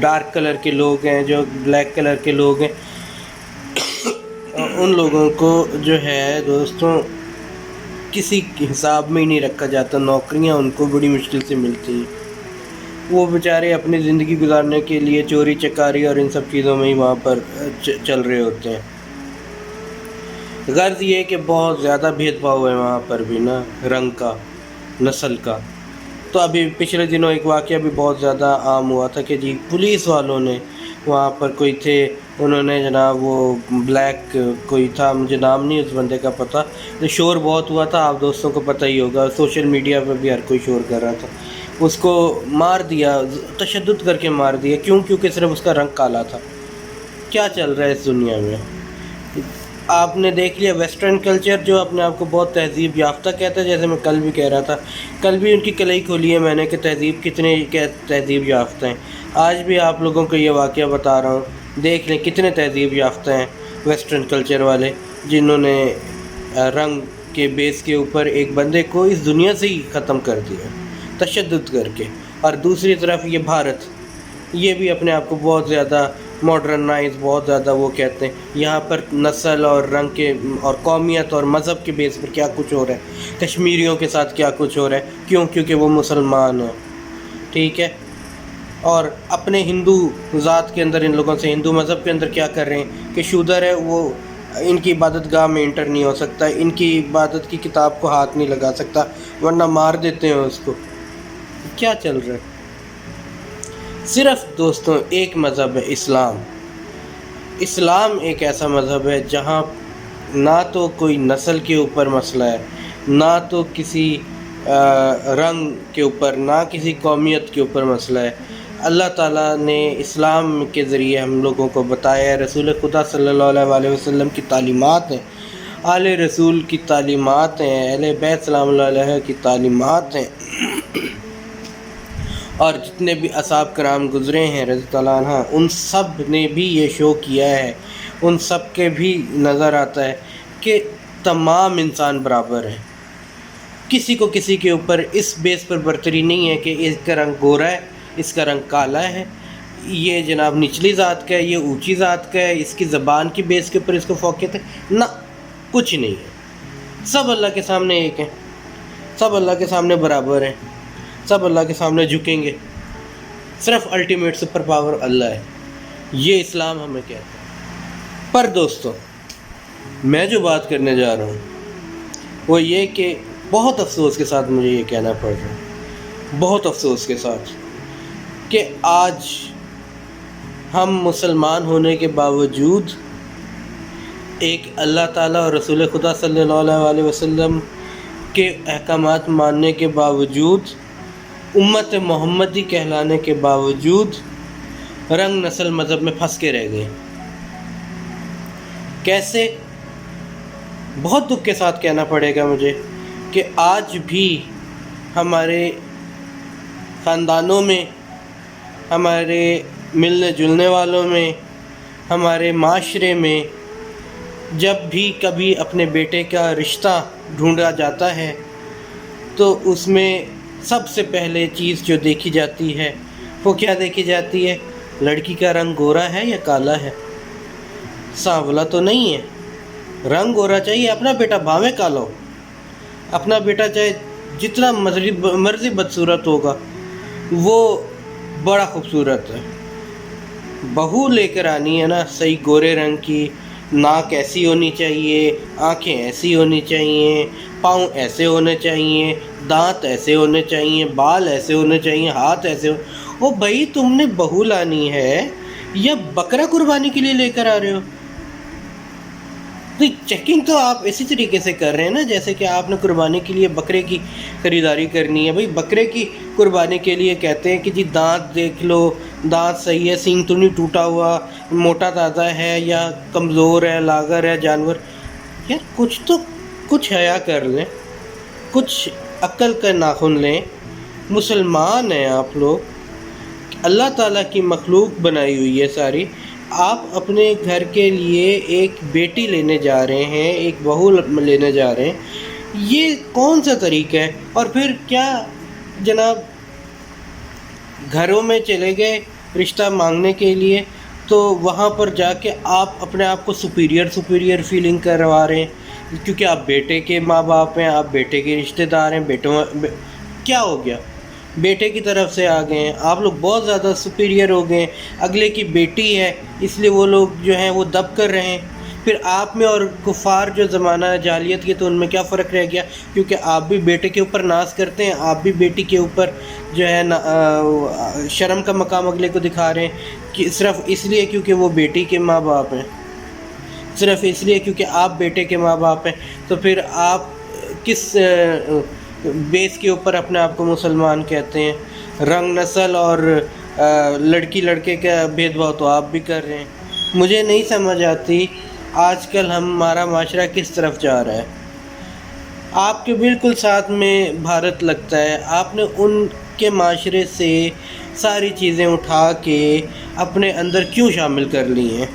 Dark colour کے لوگ ہیں، جو بلیک کلر کے لوگ ہیں، ان لوگوں کو جو ہے دوستوں کسی حساب میں ہی نہیں رکھا جاتا. نوکریاں ان کو بڑی مشکل سے ملتی ہیں. وہ بیچارے اپنی زندگی گزارنے کے لیے چوری چکاری اور ان سب چیزوں میں ہی وہاں پر چل رہے ہوتے ہیں. غرض یہ کہ بہت زیادہ بھید بھاؤ ہے وہاں پر بھی نا، رنگ کا، نسل کا. تو ابھی پچھلے دنوں ایک واقعہ بھی بہت زیادہ عام ہوا تھا کہ جی پولیس والوں نے وہاں پر کوئی تھے، انہوں نے جناب وہ بلیک کوئی تھا، مجھے نام نہیں اس بندے کا پتہ، تو شور بہت ہوا تھا، آپ دوستوں کو پتہ ہی ہوگا، سوشل میڈیا پہ بھی ہر کوئی شور کر رہا تھا. اس کو مار دیا، تشدد کر کے مار دیا. کیونکہ صرف اس کا رنگ کالا تھا. کیا چل رہا ہے اس دنیا میں؟ آپ نے دیکھ لیا ویسٹرن کلچر جو اپنے آپ کو بہت تہذیب یافتہ کہتا ہے، جیسے میں کل بھی کہہ رہا تھا، کل بھی ان کی کلئی کھولی ہے میں نے کہ تہذیب کتنے تہذیب یافتہ ہیں. آج بھی آپ لوگوں کو یہ واقعہ بتا رہا ہوں، دیکھ لیں کتنے تہذیب یافتہ ہیں ویسٹرن کلچر والے، جنہوں نے رنگ کے بیس کے اوپر ایک بندے کو اس دنیا سے ہی ختم کر دیا تشدد کر کے. اور دوسری طرف یہ بھارت، یہ بھی اپنے آپ کو بہت زیادہ ماڈرنائز، بہت زیادہ وہ کہتے ہیں. یہاں پر نسل اور رنگ کے اور قومیت اور مذہب کے بیس پر کیا کچھ ہو رہا ہے، کشمیریوں کے ساتھ کیا کچھ ہو رہا ہے. کیونکہ وہ مسلمان ہیں، ٹھیک ہے. اور اپنے ہندو ذات کے اندر ان لوگوں سے، ہندو مذہب کے اندر کیا کر رہے ہیں کہ شودر ہے وہ ان کی عبادت گاہ میں انٹر نہیں ہو سکتا، ان کی عبادت کی کتاب کو ہاتھ نہیں لگا سکتا، ورنہ مار دیتے ہیں اس کو. کیا چل رہا ہے؟ صرف دوستوں ایک مذہب ہے اسلام. اسلام ایک ایسا مذہب ہے جہاں نہ تو کوئی نسل کے اوپر مسئلہ ہے، نہ تو کسی رنگ کے اوپر، نہ کسی قومیت کے اوپر مسئلہ ہے. اللہ تعالیٰ نے اسلام کے ذریعے ہم لوگوں کو بتایا ہے، رسول خدا صلی اللہ علیہ وسلم کی تعلیمات ہیں، آل رسول کی تعلیمات ہیں، اہل بیت سلام اللہ علیہ کی تعلیمات ہیں، اور جتنے بھی اصحاب کرام گزرے ہیں رضی اللہ عنہ، ان سب نے بھی یہ شو کیا ہے. ان سب کے بھی نظر آتا ہے کہ تمام انسان برابر ہیں. کسی کو کسی کے اوپر اس بیس پر برتری نہیں ہے کہ اس کا رنگ گورا ہے، اس کا رنگ کالا ہے، یہ جناب نچلی ذات کا ہے، یہ اونچی ذات کا ہے، اس کی زبان کی بیس کے اوپر اس کو فوقیت ہے. نہ، کچھ نہیں ہے. سب اللہ کے سامنے ایک ہیں، سب اللہ کے سامنے برابر ہیں، سب اللہ کے سامنے جھکیں گے. صرف الٹیمیٹ سپر پاور اللہ ہے. یہ اسلام ہمیں کہتا ہے. پر دوستوں میں جو بات کرنے جا رہا ہوں وہ یہ کہ بہت افسوس کے ساتھ مجھے یہ کہنا پڑ رہا ہے، بہت افسوس کے ساتھ، کہ آج ہم مسلمان ہونے کے باوجود، ایک اللہ تعالیٰ اور رسول خدا صلی اللہ علیہ وسلم کے احکامات ماننے کے باوجود، امت محمدی کہلانے کے باوجود رنگ، نسل، مذہب میں پھنس کے رہ گئے. کیسے؟ بہت دکھ کے ساتھ کہنا پڑے گا مجھے کہ آج بھی ہمارے خاندانوں میں، ہمارے ملنے جلنے والوں میں، ہمارے معاشرے میں جب بھی کبھی اپنے بیٹے کا رشتہ ڈھونڈا جاتا ہے تو اس میں سب سے پہلے چیز جو دیکھی جاتی ہے وہ کیا دیکھی جاتی ہے؟ لڑکی کا رنگ گورا ہے یا کالا ہے. سانولا تو نہیں ہے، رنگ گورا چاہیے. اپنا بیٹا بھاویں کالا ہو، اپنا بیٹا چاہے جتنا مرضی بدصورت ہوگا، وہ بڑا خوبصورت ہے. بہو لے کر آنی ہے نا صحیح گورے رنگ کی، ناک ایسی ہونی چاہیے، آنکھیں ایسی ہونی چاہیے، پاؤں ایسے ہونے چاہیے، دانت ایسے ہونے چاہیے، بال ایسے ہونے چاہیے، ہاتھ ایسے او بھائی تم نے بہو لانی ہے یا بکرا قربانی کے لیے لے کر آ رہے ہو؟ چیکنگ تو آپ اسی طریقے سے کر رہے ہیں نا جیسے کہ آپ نے قربانی کے لیے بکرے کی خریداری کرنی ہے. بھائی بکرے کی قربانی کے لیے کہتے ہیں کہ جی دانت دیکھ لو، دانت صحیح ہے، سینگ تو نہیں ٹوٹا ہوا، موٹا تازہ ہے یا کمزور ہے، لاغر ہے جانور. یار کچھ حیا کر لیں، کچھ عقل کا ناخن لیں. مسلمان ہیں آپ لوگ، اللہ تعالیٰ کی مخلوق بنائی ہوئی ہے ساری. آپ اپنے گھر کے لیے ایک بیٹی لینے جا رہے ہیں، ایک بہو لینے جا رہے ہیں، یہ کون سا طریقہ ہے؟ اور پھر کیا جناب گھروں میں چلے گئے رشتہ مانگنے کے لیے، تو وہاں پر جا کے آپ اپنے آپ کو سپیریئر فیلنگ کروا رہے ہیں، کیونکہ آپ بیٹے کے ماں باپ ہیں، آپ بیٹے کے رشتہ دار ہیں، کیا ہو گیا؟ بیٹے کی طرف سے آ گئے ہیں آپ لوگ، بہت زیادہ سپیریئر ہو گئے ہیں، اگلے کی بیٹی ہے اس لیے وہ لوگ جو ہیں وہ دب کر رہے ہیں۔ پھر آپ میں اور کفار جو زمانہ ہے جاہلیت کے، تو ان میں کیا فرق رہ گیا؟ کیونکہ آپ بھی بیٹے کے اوپر ناز کرتے ہیں، آپ بھی بیٹی کے اوپر جو ہے شرم کا مقام اگلے کو دکھا رہے ہیں، کہ صرف اس لیے کیونکہ وہ بیٹی کے ماں باپ ہیں، صرف اس لیے کیونکہ آپ بیٹے کے ماں باپ ہیں۔ تو پھر آپ کس بیس کے اوپر اپنے آپ کو مسلمان کہتے ہیں؟ رنگ، نسل اور لڑکی لڑکے کا بھید بھاؤ تو آپ بھی کر رہے ہیں۔ مجھے نہیں سمجھ آتی آج کل ہمارا معاشرہ کس طرف جا رہا ہے۔ آپ کے بالکل ساتھ میں بھارت لگتا ہے، آپ نے ان کے معاشرے سے ساری چیزیں اٹھا کے اپنے اندر کیوں شامل کر لی ہیں؟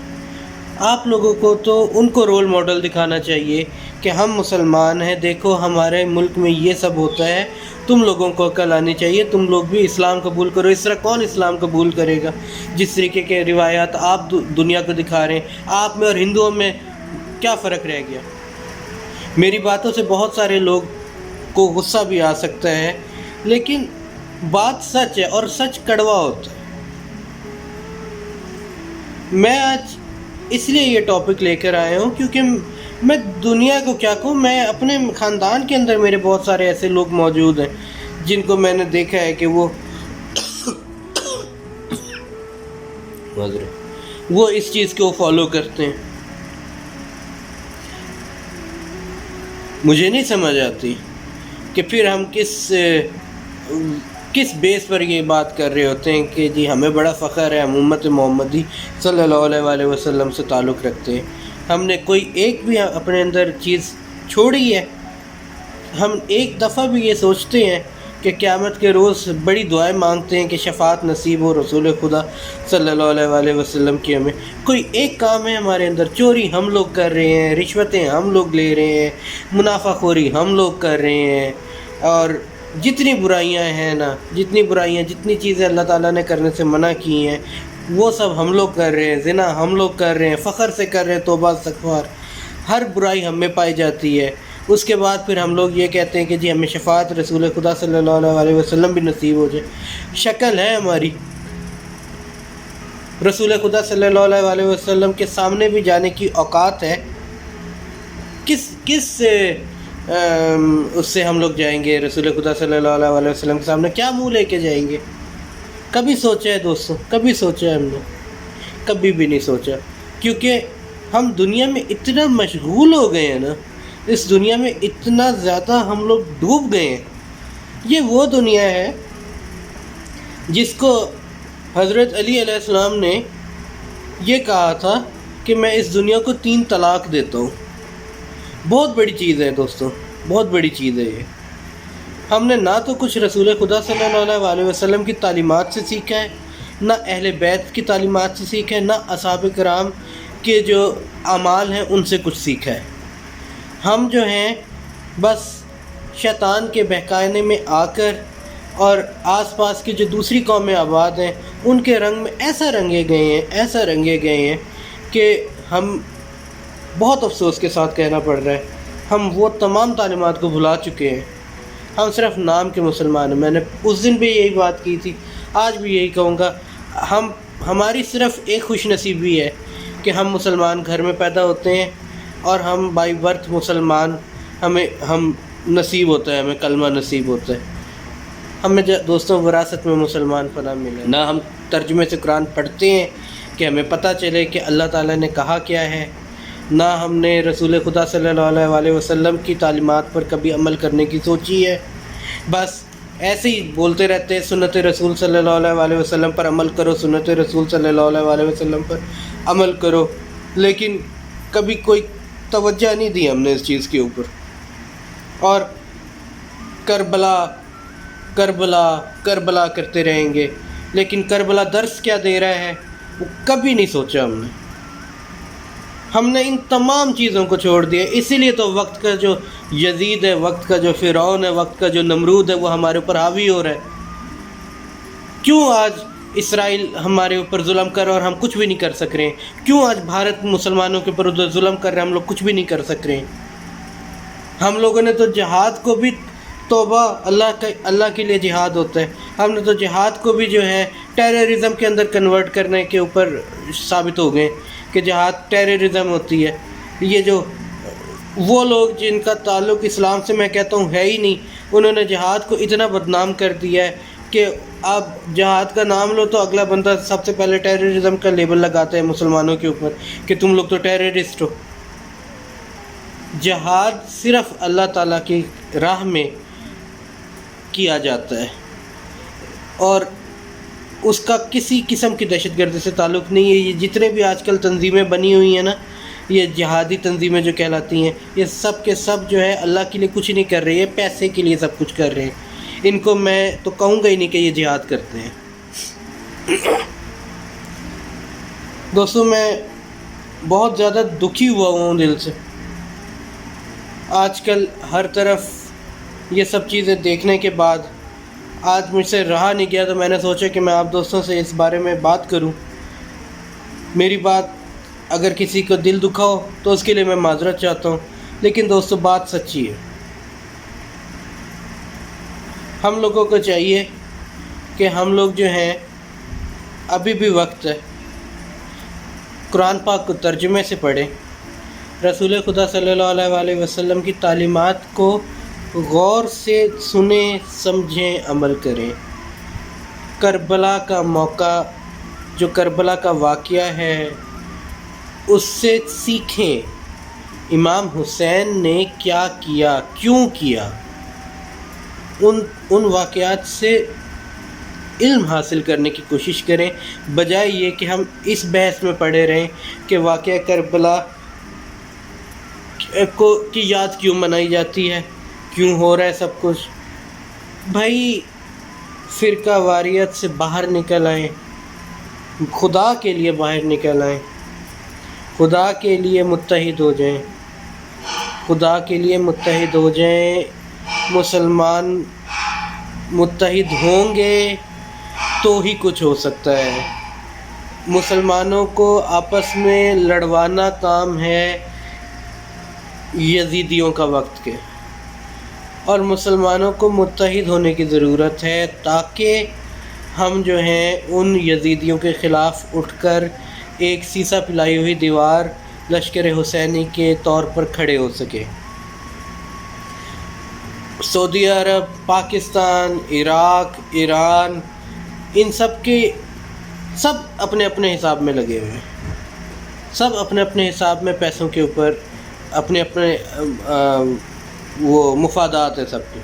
آپ لوگوں کو تو ان کو رول ماڈل دکھانا چاہیے کہ ہم مسلمان ہیں، دیکھو ہمارے ملک میں یہ سب ہوتا ہے، تم لوگوں کو عقل آنی چاہیے، تم لوگ بھی اسلام قبول کرو۔ اس طرح کون اسلام قبول کرے گا جس طریقے کے روایات آپ دنیا کو دکھا رہے ہیں؟ آپ میں اور ہندوؤں میں کیا فرق رہ گیا؟ میری باتوں سے بہت سارے لوگ کو غصہ بھی آ سکتا ہے، لیکن بات سچ ہے، اور سچ کڑوا ہوتا ہے۔ میں آج اس لیے یہ ٹاپک لے کر آیا ہوں کیونکہ میں دنیا کو کیا کہوں، میں اپنے خاندان کے اندر میرے بہت سارے ایسے لوگ موجود ہیں جن کو میں نے دیکھا ہے کہ وہ اس چیز کو فالو کرتے ہیں۔ مجھے نہیں سمجھ آتی کہ پھر ہم کس بیس پر یہ بات کر رہے ہوتے ہیں کہ جی ہمیں بڑا فخر ہے، ہم امت محمدی صلی اللہ علیہ وسلم سے تعلق رکھتے ہیں۔ ہم نے کوئی ایک بھی اپنے اندر چیز چھوڑی ہے؟ ہم ایک دفعہ بھی یہ سوچتے ہیں کہ قیامت کے روز بڑی دعائیں مانگتے ہیں کہ شفاعت نصیب ہو رسول خدا صلی اللہ علیہ وسلم کی؟ ہمیں کوئی ایک کام ہے ہمارے اندر؟ چوری ہم لوگ کر رہے ہیں، رشوتیں ہم لوگ لے رہے ہیں، منافع خوری ہم لوگ کر رہے ہیں، اور جتنی برائیاں ہیں نا، جتنی چیزیں اللہ تعالیٰ نے کرنے سے منع کی ہیں وہ سب ہم لوگ کر رہے ہیں، زنا ہم لوگ کر رہے ہیں، فخر سے کر رہے ہیں، توبہ استغفار، ہر برائی ہم میں پائی جاتی ہے۔ اس کے بعد پھر ہم لوگ یہ کہتے ہیں کہ جی ہمیں شفاعت رسول خدا صلی اللہ علیہ وسلم بھی نصیب ہو جائے۔ شکل ہے ہماری، رسول خدا صلی اللہ علیہ وسلم کے سامنے بھی جانے کی اوقات ہے؟ کس اس سے ہم لوگ جائیں گے رسول خدا صلی اللہ علیہ وسلم کے سامنے؟ کیا منہ لے کے جائیں گے؟ کبھی سوچا ہے دوستو؟ کبھی سوچا ہے ہم نے؟ کبھی بھی نہیں سوچا، کیونکہ ہم دنیا میں اتنا مشغول ہو گئے ہیں نا، اس دنیا میں اتنا زیادہ ہم لوگ ڈوب گئے ہیں۔ یہ وہ دنیا ہے جس کو حضرت علی علیہ السلام نے یہ کہا تھا کہ میں اس دنیا کو 3 طلاق دیتا ہوں۔ بہت بڑی چیز ہے دوستو، بہت بڑی چیز ہے یہ۔ ہم نے نہ تو کچھ رسول خدا صلی اللہ علیہ وسلم کی تعلیمات سے سیکھا ہے، نہ اہل بیت کی تعلیمات سے سیکھا ہے، نہ اصحاب کرام کے جو اعمال ہیں ان سے کچھ سیکھا ہے۔ ہم جو ہیں بس شیطان کے بہکانے میں آ کر اور آس پاس کی جو دوسری قومیں آباد ہیں ان کے رنگ میں ایسا رنگے گئے ہیں کہ ہم بہت افسوس کے ساتھ کہنا پڑ رہا ہے ہم وہ تمام تعلیمات کو بھلا چکے ہیں۔ ہم صرف نام کے مسلمان ہیں۔ میں نے اس دن بھی یہی بات کی تھی، آج بھی یہی کہوں گا، ہماری صرف ایک خوش نصیبی ہے کہ ہم مسلمان گھر میں پیدا ہوتے ہیں اور ہم بائی برتھ مسلمان، ہم نصیب ہوتا ہے، ہمیں کلمہ نصیب ہوتا ہے۔ ہمیں دوستوں وراثت میں مسلمان پناہ ملا، نہ ہم ترجمے سے قرآن پڑھتے ہیں کہ ہمیں پتہ چلے کہ اللہ تعالیٰ نے کہا کیا ہے، نہ ہم نے رسول خدا صلی اللہ علیہ وسلم کی تعلیمات پر کبھی عمل کرنے کی سوچی ہے۔ بس ایسے ہی بولتے رہتے ہیں سنت رسول صلی اللہ علیہ وسلم پر عمل کرو، سنت رسول صلی اللہ علیہ وسلم پر عمل کرو، لیکن کبھی کوئی توجہ نہیں دی ہم نے اس چیز کے اوپر۔ اور کربلا کرتے رہیں گے، لیکن کربلا درس کیا دے رہا ہے وہ کبھی نہیں سوچا ہم نے ان تمام چیزوں کو چھوڑ دیا۔ اسی لیے تو وقت کا جو یزید ہے، وقت کا جو فرعون ہے، وقت کا جو نمرود ہے وہ ہمارے اوپر حاوی ہو رہا ہے۔ کیوں آج اسرائیل ہمارے اوپر ظلم کر رہا اور ہم کچھ بھی نہیں کر سک رہے ہیں؟ کیوں آج بھارت مسلمانوں کے اوپر ظلم کر رہے ہیں، ہم لوگ کچھ بھی نہیں کر سک رہے ہیں؟ ہم لوگوں نے تو جہاد کو بھی، توبہ، اللہ کے لیے جہاد ہوتا ہے، ہم نے تو جہاد کو بھی جو ہے ٹیررزم کے اندر کنورٹ کرنے کے اوپر ثابت ہو گئے کہ جہاد ٹیررزم ہوتی ہے۔ یہ جو وہ لوگ جن کا تعلق اسلام سے میں کہتا ہوں ہے ہی نہیں، انہوں نے جہاد کو اتنا بدنام کر دیا ہے کہ اب جہاد کا نام لو تو اگلا بندہ سب سے پہلے ٹیررزم کا لیبل لگاتا ہے مسلمانوں کے اوپر کہ تم لوگ تو ٹیررسٹ ہو۔ جہاد صرف اللہ تعالیٰ کی راہ میں کیا جاتا ہے اور اس کا کسی قسم کی دہشت گردی سے تعلق نہیں ہے۔ یہ جتنے بھی آج کل تنظیمیں بنی ہوئی ہیں نا، یہ جہادی تنظیمیں جو کہلاتی ہیں، یہ سب کے سب جو ہے اللہ کے لیے کچھ نہیں کر رہے، یہ پیسے کے لیے سب کچھ کر رہے ہیں۔ ان کو میں تو کہوں گا ہی نہیں کہ یہ جہاد کرتے ہیں۔ دوستوں، میں بہت زیادہ دکھی ہوا ہوں دل سے۔ آج کل ہر طرف یہ سب چیزیں دیکھنے کے بعد آج مجھ سے رہا نہیں گیا، تو میں نے سوچا کہ میں آپ دوستوں سے اس بارے میں بات کروں۔ میری بات اگر کسی کو دل دکھا ہو تو اس کے لیے میں معذرت چاہتا ہوں، لیکن دوستوں بات سچی ہے۔ ہم لوگوں کو چاہیے کہ ہم لوگ جو ہیں، ابھی بھی وقت ہے، قرآن پاک کو ترجمے سے پڑھیں، رسول خدا صلی اللہ علیہ وآلہ وسلم کی تعلیمات کو غور سے سنیں، سمجھیں، عمل کریں۔ کربلا کا موقع، جو کربلا کا واقعہ ہے، اس سے سیکھیں امام حسین نے کیا کیا، کیوں کیا۔ ان واقعات سے علم حاصل کرنے کی کوشش کریں، بجائے یہ کہ ہم اس بحث میں پڑے رہیں کہ واقعہ کربلا کی یاد کیوں منائی جاتی ہے، کیوں ہو رہا ہے سب کچھ۔ بھائی، فرقہ واریت سے باہر نکل آئیں، خدا کے لیے باہر نکل آئیں، خدا کے لیے متحد ہو جائیں، خدا کے لیے متحد ہو جائیں۔ مسلمان متحد ہوں گے تو ہی کچھ ہو سکتا ہے۔ مسلمانوں کو آپس میں لڑوانا کام ہے یزیدیوں کا وقت کے، اور مسلمانوں کو متحد ہونے کی ضرورت ہے تاکہ ہم جو ہیں ان یزیدیوں کے خلاف اٹھ کر ایک سیسا پلائی ہوئی دیوار لشکر حسینی کے طور پر کھڑے ہو سکے۔ سعودی عرب، پاکستان، عراق، ایران، ان سب کے سب اپنے اپنے حساب میں لگے ہوئے ہیں، سب اپنے اپنے حساب میں پیسوں کے اوپر اپنے اپنے وہ مفادات ہیں سب کے۔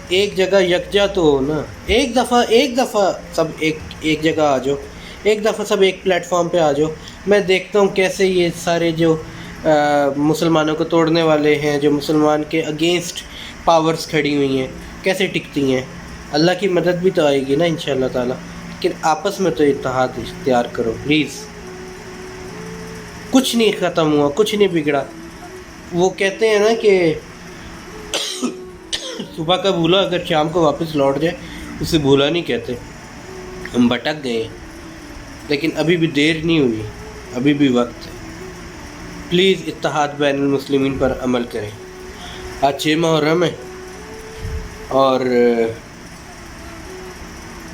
ایک جگہ یکجا تو ہو نا، ایک دفعہ سب ایک جگہ آ جاؤ، ایک دفعہ سب ایک پلیٹ فارم پہ آ جاؤ۔ میں دیکھتا ہوں کیسے یہ سارے جو مسلمانوں کو توڑنے والے ہیں، جو مسلمان کے اگینسٹ پاورز کھڑی ہوئی ہیں، کیسے ٹکتی ہیں۔ اللہ کی مدد بھی تو آئے گی نا انشاءاللہ تعالیٰ، لیکن آپس میں تو اتحاد اختیار کرو پلیز۔ کچھ نہیں ختم ہوا، کچھ نہیں بگڑا۔ وہ کہتے ہیں نا کہ صبح کا بھولا اگر شام کو واپس لوٹ جائے اسے بھولا نہیں کہتے۔ ہم بھٹک گئے ہیں، لیکن ابھی بھی دیر نہیں ہوئی، ابھی بھی وقت ہے۔ پلیز اتحاد بین المسلمین پر عمل کریں۔ آج 6 محرم ہے، اور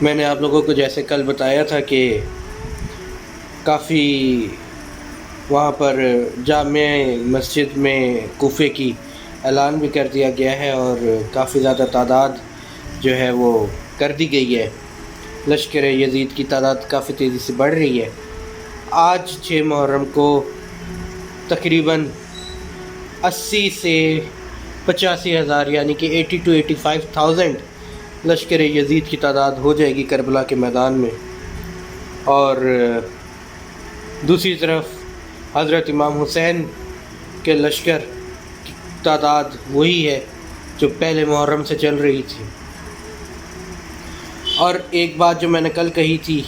میں نے آپ لوگوں کو جیسے کل بتایا تھا کہ کافی وہاں پر جامع مسجد میں کوفے کی اعلان بھی کر دیا گیا ہے، اور کافی زیادہ تعداد جو ہے وہ کر دی گئی ہے۔ لشکر یزید کی تعداد کافی تیزی سے بڑھ رہی ہے۔ آج 6 محرم کو تقریباً 80 سے 85 ہزار، یعنی کہ 80 to 85,000 لشکر یزید کی تعداد ہو جائے گی کربلا کے میدان میں۔ اور دوسری طرف حضرت امام حسین کے لشکر کی تعداد وہی ہے جو پہلے محرم سے چل رہی تھی۔ اور ایک بات جو میں نے کل کہی تھی،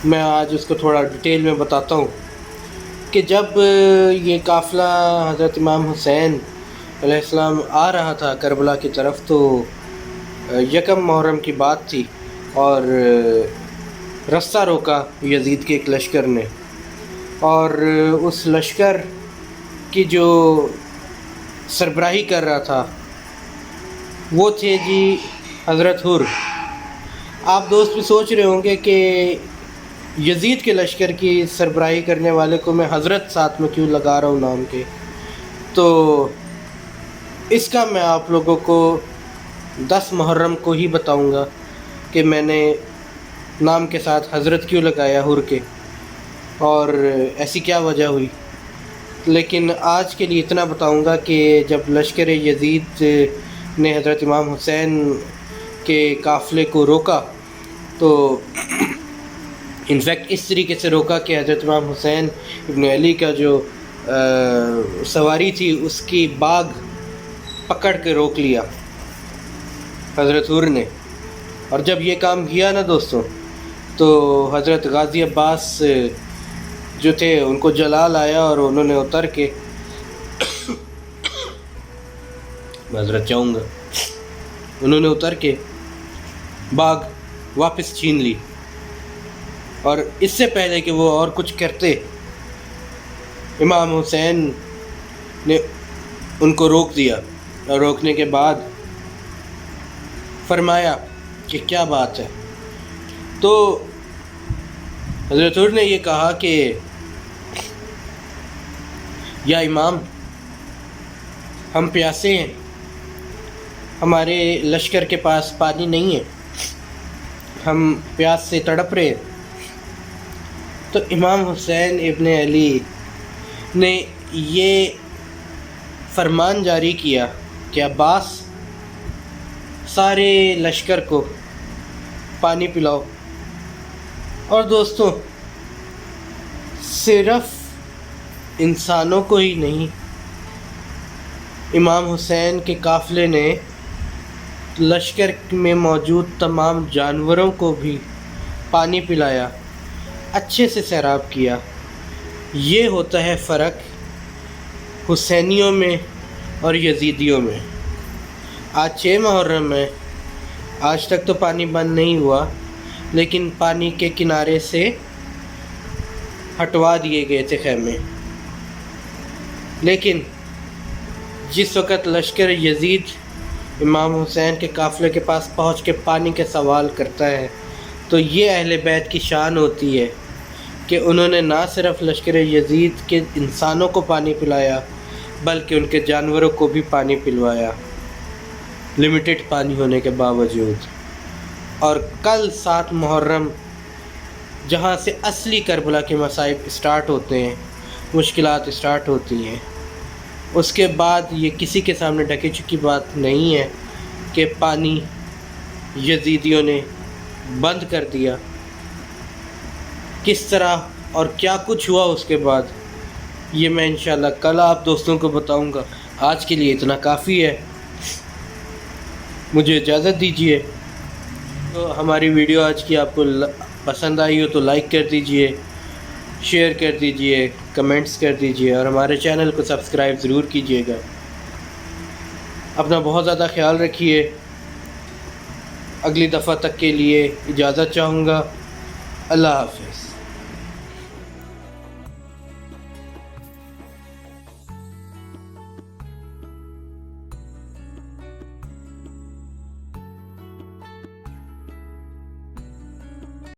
میں آج اس کو تھوڑا ڈیٹیل میں بتاتا ہوں کہ جب یہ قافلہ حضرت امام حسین علیہ السلام آ رہا تھا کربلا کی طرف، تو 1 محرم کی بات تھی اور رستہ روکا یزید کے ایک لشکر نے، اور اس لشکر کی جو سربراہی کر رہا تھا وہ تھے جی حضرت حر۔ آپ دوست بھی سوچ رہے ہوں گے کہ یزید کے لشکر کی سربراہی کرنے والے کو میں حضرت ساتھ میں کیوں لگا رہا ہوں نام کے، تو اس کا میں آپ لوگوں کو 10 محرم کو ہی بتاؤں گا کہ میں نے نام کے ساتھ حضرت کیوں لگایا حر کے، اور ایسی کیا وجہ ہوئی۔ لیکن آج کے لیے اتنا بتاؤں گا کہ جب لشکر یزید نے حضرت امام حسین کے قافلے کو روکا تو انفیکٹ اس طریقے سے روکا کہ حضرت امام حسین ابن علی کا جو سواری تھی اس کی باگ پکڑ کے روک لیا حضرت حر نے۔ اور جب یہ کام کیا نا دوستوں، تو حضرت غازی عباس جو تھے ان کو جلال آیا اور انہوں نے اتر کے معذرت چاہوں گا، انہوں نے اتر کے باغ واپس چھین لی، اور اس سے پہلے کہ وہ اور کچھ کرتے امام حسین نے ان کو روک دیا، اور روکنے کے بعد فرمایا کہ کیا بات ہے۔ تو حضرت حر نے یہ کہا کہ یا امام، ہم پیاسے ہیں، ہمارے لشکر کے پاس پانی نہیں ہے، ہم پیاس سے تڑپ رہے ہیں۔ تو امام حسین ابن علی نے یہ فرمان جاری کیا کہ عباس سارے لشکر کو پانی پلاؤ۔ اور دوستوں، صرف انسانوں کو ہی نہیں، امام حسین کے قافلے نے لشکر میں موجود تمام جانوروں کو بھی پانی پلایا، اچھے سے سیراب کیا۔ یہ ہوتا ہے فرق حسینیوں میں اور یزیدیوں میں۔ آج 6 محرم ہے، آج تک تو پانی بند نہیں ہوا، لیکن پانی کے کنارے سے ہٹوا دیے گئے تھے خیمے۔ لیکن جس وقت لشکر یزید امام حسین کے قافلے کے پاس پہنچ کے پانی کے سوال کرتا ہے تو یہ اہل بیت کی شان ہوتی ہے کہ انہوں نے نہ صرف لشکر یزید کے انسانوں کو پانی پلایا بلکہ ان کے جانوروں کو بھی پانی پلوایا، لمیٹڈ پانی ہونے کے باوجود۔ اور کل 7 محرم جہاں سے اصلی کربلا کے مصائب اسٹارٹ ہوتے ہیں، مشکلات اسٹارٹ ہوتی ہیں، اس کے بعد یہ کسی کے سامنے ڈھکی چکی بات نہیں ہے کہ پانی یزیدیوں نے بند کر دیا۔ کس طرح اور کیا کچھ ہوا اس کے بعد، یہ میں انشاءاللہ کل آپ دوستوں کو بتاؤں گا۔ آج کے لیے اتنا کافی ہے، مجھے اجازت دیجیے۔ تو ہماری ویڈیو آج کی آپ کو پسند آئی ہو تو لائک کر دیجیے، شیئر کر دیجیے، کمنٹس کر دیجیے، اور ہمارے چینل کو سبسکرائب ضرور کیجیے گا۔ اپنا بہت زیادہ خیال رکھیے۔ اگلی دفعہ تک کے لیے اجازت چاہوں گا۔ اللہ حافظ۔